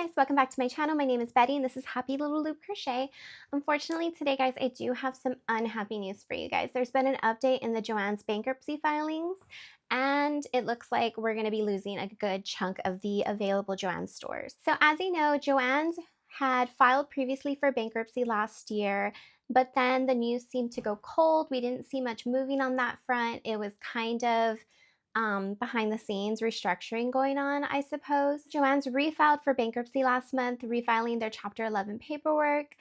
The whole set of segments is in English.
Hi guys, welcome back to my channel. My name is Betty and this is Happy Little Loop Crochet. Unfortunately today guys, I do have some unhappy news for you guys. There's been an update in the Joanns bankruptcy filings and it looks like we're going to be losing a good chunk of the available Joanns stores. So as you know, Joanns had filed previously for bankruptcy last year, but then the news seemed to go cold. We didn't see much moving on that front. It was kind of behind the scenes restructuring going on, I suppose. Joanns refiled for bankruptcy last month, refiling their Chapter 11 paperwork.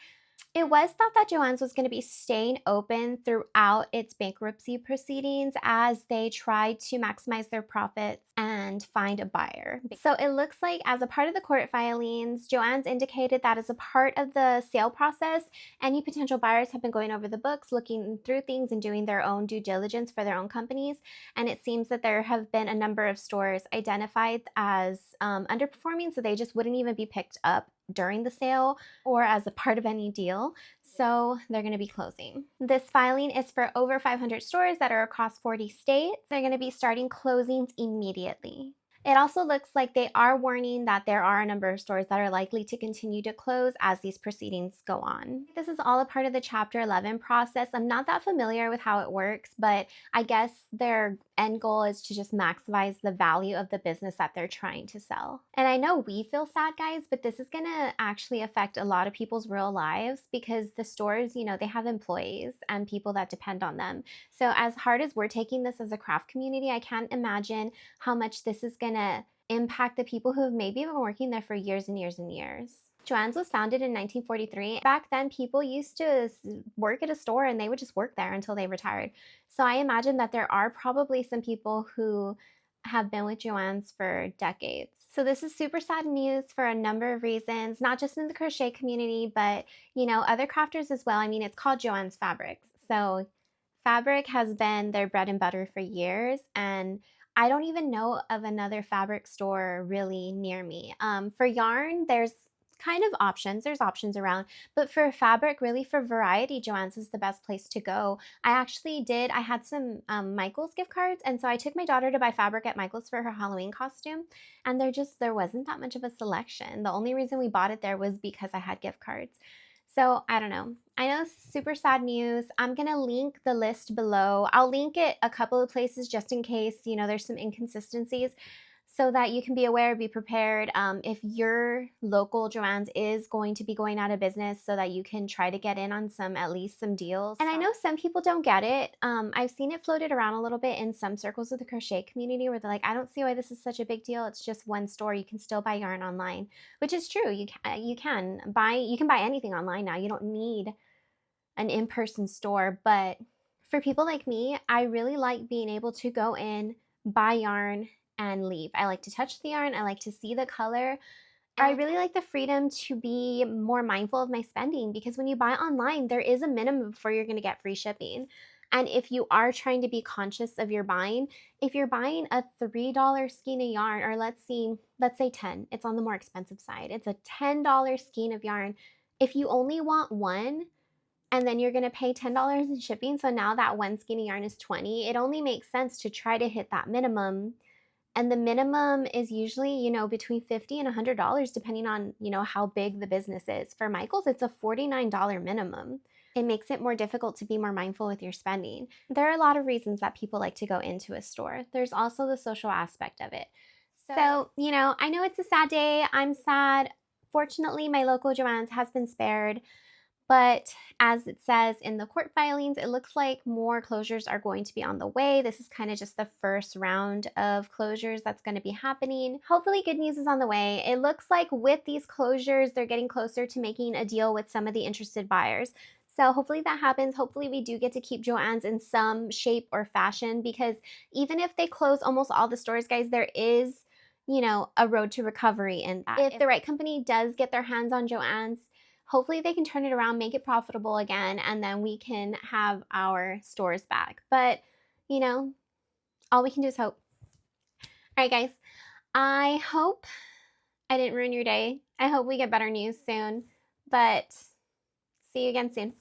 It was thought that Joanns was going to be staying open throughout its bankruptcy proceedings as they tried to maximize their profits and find a buyer. So it looks like as a part of the court filings, Joanns indicated that as a part of the sale process, any potential buyers have been going over the books, looking through things and doing their own due diligence for their own companies. And it seems that there have been a number of stores identified as underperforming, so they just wouldn't even be picked up during the sale or as a part of any deal. So they're going to be closing. This filing is for over 500 stores that are across 40 states. They're going to be starting closings immediately. It also looks like they are warning that there are a number of stores that are likely to continue to close as these proceedings go on. This is all a part of the Chapter 11 process. I'm not that familiar with how it works, but I guess their end goal is to just maximize the value of the business that they're trying to sell. And I know we feel sad, guys, but this is going to actually affect a lot of people's real lives because the stores, you know, they have employees and people that depend on them. So as hard as we're taking this as a craft community, I can't imagine how much this is going to impact the people who have maybe been working there for years and years and years. Joanns was founded in 1943. Back then, people used to work at a store and they would just work there until they retired. So I imagine that there are probably some people who have been with Joanns for decades. So this is super sad news for a number of reasons, not just in the crochet community, but you know, other crafters as well. I mean, it's called Joanns Fabrics. So fabric has been their bread and butter for years, and I don't even know of another fabric store really near me. For yarn, there's kind of options. There's options around, but for fabric, really for variety, Joanns is the best place to go. I had some Michael's gift cards, and so I took my daughter to buy fabric at Michael's for her Halloween costume, and there wasn't that much of a selection. The only reason we bought it there was because I had gift cards. So I don't know. I know it's super sad news. I'm going to link the list below. I'll link it a couple of places just in case, you know, there's some inconsistencies so that you can be aware, be prepared if your local Joanns is going to be going out of business so that you can try to get in on at least some deals. And I know some people don't get it. I've seen it floated around a little bit in some circles of the crochet community where they're like, I don't see why this is such a big deal. It's just one store. You can still buy yarn online, which is true. You can buy anything online now. You don't need an in-person store. But for people like me, I really like being able to go in, buy yarn, and leave. I like to touch the yarn. I like to see the color. I really like the freedom to be more mindful of my spending because when you buy online, there is a minimum before you're going to get free shipping. And if you are trying to be conscious of your buying, if you're buying a $3 skein of yarn, or let's say 10, it's on the more expensive side. It's a $10 skein of yarn. If you only want one, and then you're going to pay $10 in shipping, so now that one skein of yarn is $20, it only makes sense to try to hit that minimum. And the minimum is usually, you know, between $50 and $100 depending on, you know, how big the business is. For Michael's, it's a $49 minimum. It makes it more difficult to be more mindful with your spending. There are a lot of reasons that people like to go into a store. There's also the social aspect of it. So, you know, I know it's a sad day. I'm sad. Fortunately, my local Joanns has been spared. But as it says in the court filings, it looks like more closures are going to be on the way. This is kind of just the first round of closures that's going to be happening. Hopefully good news is on the way. It looks like with these closures, they're getting closer to making a deal with some of the interested buyers. So hopefully that happens. Hopefully we do get to keep Joanns in some shape or fashion because even if they close almost all the stores, guys, there is, you know, a road to recovery in that. If the right company does get their hands on Joanns, hopefully they can turn it around, make it profitable again, and then we can have our stores back. But, you know, all we can do is hope. All right, guys. I hope I didn't ruin your day. I hope we get better news soon. But see you again soon.